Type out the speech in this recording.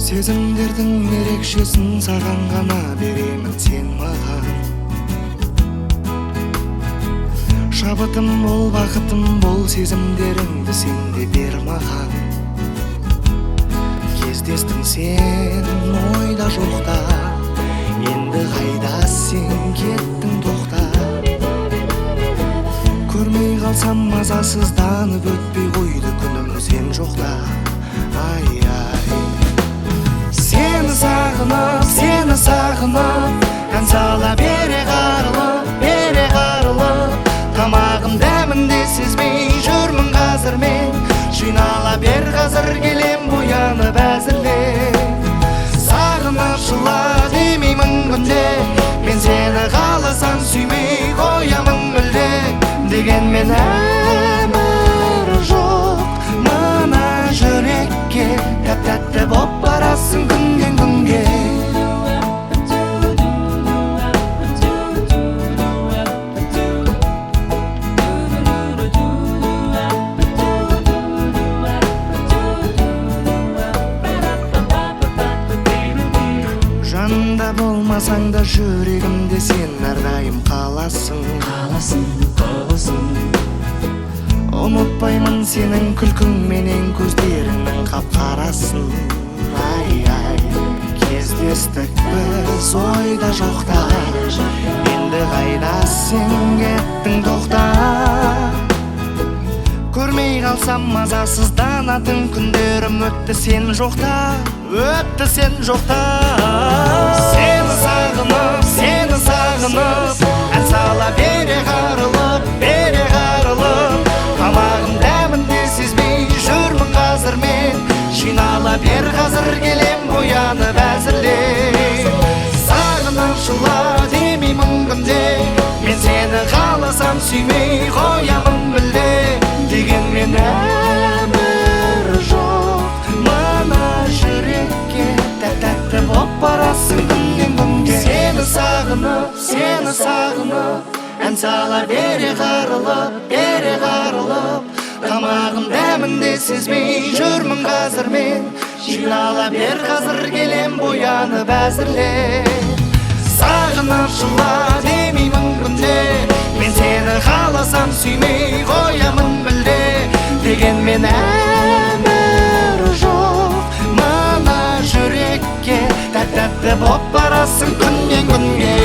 Сезімдердің ерекшесін саған ғана беремін сен маған. Шабытым бол, бақытым бол, сезімдеріңді сен де бер маған. Кездестің сен ойда жоқта, енді қайда сен кеттің тоқта. Көрмей қалсам мазасызданып өтпей қойды күнім сен жоқта. Ай-ай, сені сағынып, ән сала бере қарылып, тамағым дәмінде сезбей жүрмін қазір мен. Жинала бер қазір келем боянып әзірле. Сағынып жыла демеймін күнде, мен сені қаласам сүймей қоямын мүлде. Дегенмен әмір жоқ мына жүрекке, тәп-тәтті боп барасың күннен күнге. Жанымда болмасаң да жүрегімде сен әрдайым қаласың. Ұмытпаймын сенің күлкіңменен көздеріңнің қап-қарасын. Ай-ай, кездестік біз ойда жоқта, енді қайда сен кеттің тоқта. Көрмей қалсам мазасызданатын күндерім өтті сен жоқта, Сені сағынып, ән сала бере қарылып, тамағым дәмінде сезбей жүрмін қазір мен. Жинала бер қазір келем боянып әзірле. Сағынып жыла демеймін күнде, мен сені қаласам сүймей қоямын мүлде. Дегенмен әмір жоқ мына жүрекке, тәп-тәтті боп барасың күннен күнге. Сені сағынып, ән сала бере қарылып, тамағым дәмінде сезбей жүрмін қазір мен. Жинала бер қазір келем боянып әзірле. Сағынып жыла демеймін күнде, мен сені қаласам сүймей қоямын мүлде. Дегенмен әмір жоқ мына жүрекке, тәп-тәтті боп барасың күннен күнге.